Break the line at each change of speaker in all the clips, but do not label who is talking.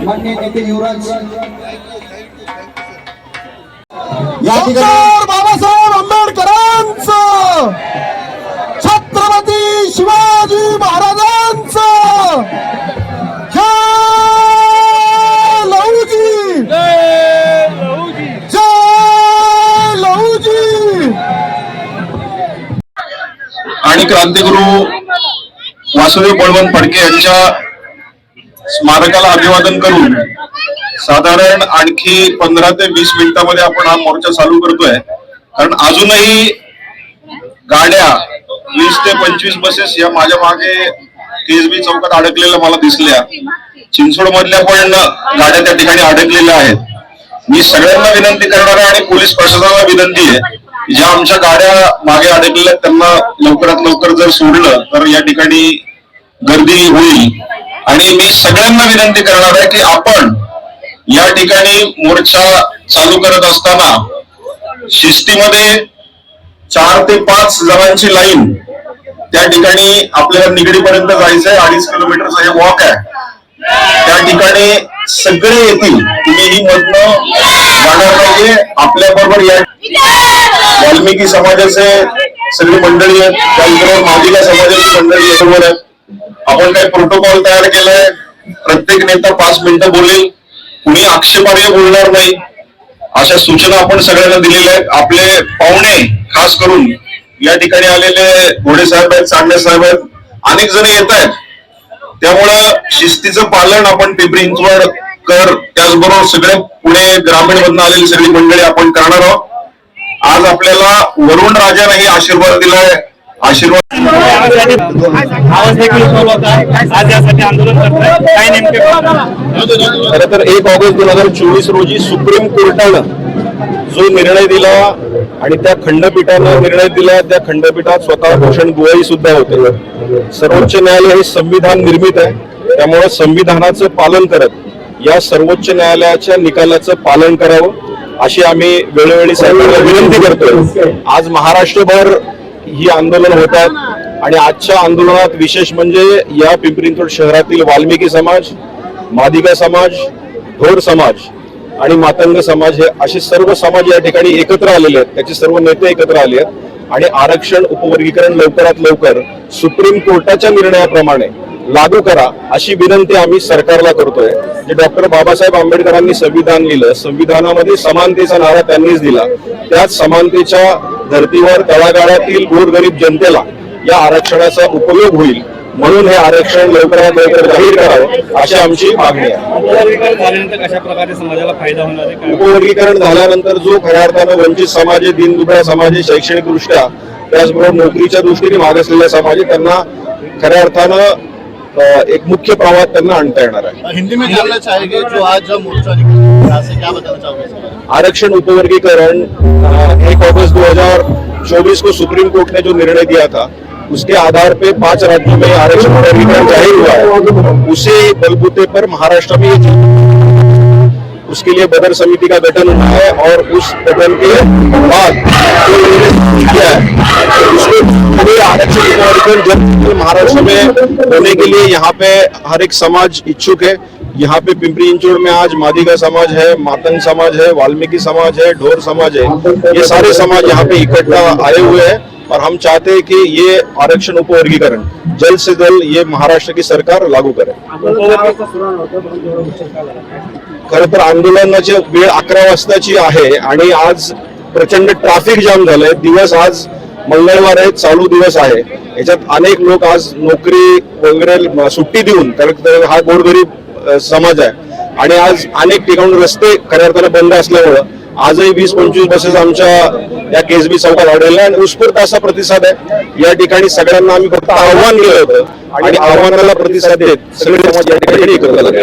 माननीय नेते युवराज
डॉक्टर बाबासाहेब आंबेडकरांचं, छत्रपती शिवाजी महाराजांचं जय लहुजी, जय लहुजी.
आणि क्रांतिगुरु वासुदेव बळवंत फडके यांच्या स्मारकाला अभिवादन करून साधारण आणखी 15 ते 20 मिनिटांमध्ये आपण हा मोर्चा चालू करतोय. कारण अजूनही गाड्या 20 ते 25 बसेस या माझ्या मागे केसबी चौकात अडकलेल्या मला दिसल्या. चिंचवड मधल्या पण गाड्या त्या ठिकाणी अडकलेल्या आहेत. मी सगळ्यांना विनंती करणार आहे आणि पोलीस प्रशासनाला विनंती आहे, ज्या आमच्या गाड्या मागे अडकलेल्या त्यांना लवकरात लवकर जर सोडलं तर या ठिकाणी गर्दी होईल. आणि मी सगळ्यांना विनंती करणार आहे की आपण या ठिकाणी मोर्चा चालू करत असताना शिस्तीमध्ये 4 ते 5 जणांची लाईन त्या ठिकाणी आपल्याला निगडीपर्यंत जायचंय. 2.5 किलोमीटरचा हे वॉक आहे. त्या ठिकाणी सगळे येतील, तुम्हीही मधनं जाणार पाहिजे. आपल्या बरोबर या वाल्मिकी समाजाचे सगळी मंडळी आहेत, त्याचबरोबर मादिगा समाजाची मंडळी बरोबर आहेत. आपण काही प्रोटोकॉल तयार केलाय. प्रत्येक नेता 5 मिनिटं बोलेल, कुणी आक्षेपार्ह बोलणार नाही, अशा सूचना आपण सगळ्यांना दिलेल्या आहेत. आपले पाहुणे खास करून या ठिकाणी आलेले घोडे साहेब आहेत, चांडे साहेब आहेत, अनेक जण येत आहेत. त्यामुळं शिस्तीचं पालन आपण पिंपरी चिंचवड कर, त्याचबरोबर सगळे पुणे ग्रामीण मधून आलेली सगळी मंडळी आपण करणार आहोत. आज आपल्याला वरुण राजानेही आशीर्वाद दिलाय. आशीर्वाद
खरं तर 1 ऑगस्ट 2024 रोजी सुप्रीम कोर्टानं जो निर्णय दिला आणि त्या खंडपीठानं निर्णय दिला, त्या खंडपीठात स्वतः भूषण गोयल सुद्धा होते. सर्वोच्च न्यायालय हे संविधान निर्मित आहे, त्यामुळे संविधानाचं पालन करत या सर्वोच्च न्यायालयाच्या निकालाचं पालन करावं अशी आम्ही वेळोवेळी साहेबांना विनंती करतोय. आज महाराष्ट्रभर ही आंदोलन होतात आणि आजच्या आंदोलनात विशेष म्हणजे या पिंपरी चिंचवड शहरातील वाल्मिकी समाज, मादिगा समाज, ढोर समाज आणि मातंग समाज हे असे सर्व समाज या ठिकाणी एकत्र आलेले आहेत. त्याचे सर्व नेते एकत्र आले आहेत आणि आरक्षण उपवर्गीकरण लवकरात लवकर सुप्रीम कोर्टाच्या निर्णयाप्रमाणे लागू करा अशी विनंती आम्ही सरकारला करतोय. जे डॉक्टर बाबासाहेब आंबेडकरांनी संविधान लिहिलं, संविधानामध्ये समानतेचा नारा त्यांनीच दिला. त्याच समानतेच्या धर्तीवर तळागाळातील गोरगरीब जनतेला या आरक्षणाचा उपयोग होईल, म्हणून हे आरक्षण लवकरात लवकर जाहीर करावं अशी आमची मागणी आहे.
उपवर्गीकरण झाल्यानंतर कशा प्रकारे समाजाला फायदा होणार आहे?
उपवर्गीकरण झाल्यानंतर जो खऱ्या अर्थानं वंचित समाज आहे, दीनदुबळा समाज आहे, शैक्षणिकदृष्ट्या त्याचबरोबर नोकरीच्या दृष्टीने मागासलेला समाज आहे, त्यांना खऱ्या अर्थानं एक मुख्य प्रवाहात त्यांना आणता येणार आहे.
हिंदी में जानना चाहेंगे जो आज मोर्चा निकला से क्या बताना चाहोगे?
आरक्षण उपवर्गीकरण 1 अगस्त 2024 को सुप्रीम कोर्ट ने जो निर्णय दिया था उसके आधार पे 5 राज्यों में आरक्षण उपवर्गीकरण जाहिर हुआ है. उसी बलबूते पर महाराष्ट्र में उसके लिए बदर समिति का गठन हुआ है और उस गठन के बाद जो निर्णय किया है उसको आरक्षण उपवर्गीकरण जब महाराष्ट्र में होने के लिए यहाँ पे हर एक समाज इच्छुक है. यहाँ पे पिंपरी इंचोड़ में आज मादिगा समाज है, मातंग समाज है, वाल्मीकि समाज है, ढोर समाज है, ये सारे समाज यहाँ पे इकट्ठा आए हुए हैं और हम चाहते हैं कि ये आरक्षण उपवर्गीकरण जल्द से जल्द ये महाराष्ट्र की सरकार लागू करे. खरं तर आंदोलनाची वेळ 11 वाजताची आहे आणि आज प्रचंड ट्रॅफिक जाम झालंय. दिवस आज मंगळवार आहे, चालू दिवस आहे. याच्यात अनेक लोक आज नोकरी वगैरे सुट्टी देऊन, तर हा गोरगरीब समाज आहे आणि आज अनेक ठिकाणी रस्ते खऱ्या अर्थाने बंद असल्यामुळं आजही 20-25 बसेस आमच्या या केसबी चौकात आढळल्या आणि उत्स्फूर्त असा प्रतिसाद आहे. या ठिकाणी सगळ्यांना आम्ही फक्त आव्हान केलं होतं आणि आव्हानाला प्रतिसाद देत सगळे समाज या ठिकाणी एकत्र झाले.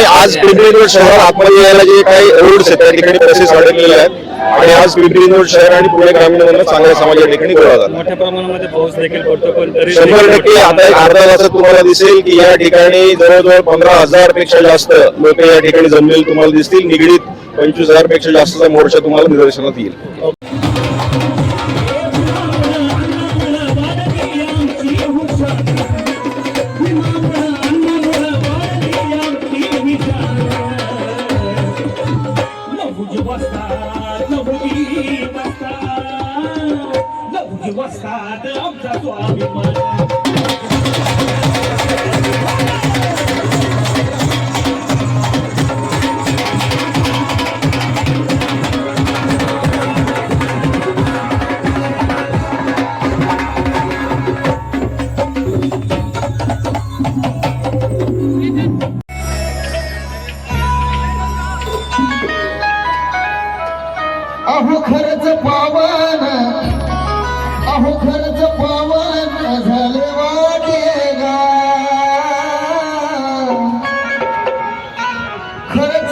आज पिंपरी चिंचवड शहरात आतमध्ये यायला जे काही रोड्स आहेत त्या ठिकाणी बसेस अडकलेले आहेत आणि आज पिंपरी चिंचवड शहर आणि पुणे ग्रामीण चांगला समाज या ठिकाणी गोळा झाला.
मोठ्या प्रमाणामध्ये पाऊस देखील पडतो, पण तरी
100% आता एक अर्ध्या तासात तुम्हाला दिसेल की या ठिकाणी जवळजवळ 15,000 पेक्षा जास्त लोक या ठिकाणी जमलेले तुम्हाला दिसतील. निगडीत 25,000 पेक्षा जास्तचा मोर्चा तुम्हाला निदर्शनात येईल.
आमचा स्वाभिमान
अहो खरंच पावन, अहो खरंच पावन झाले वाटेगा, खरंच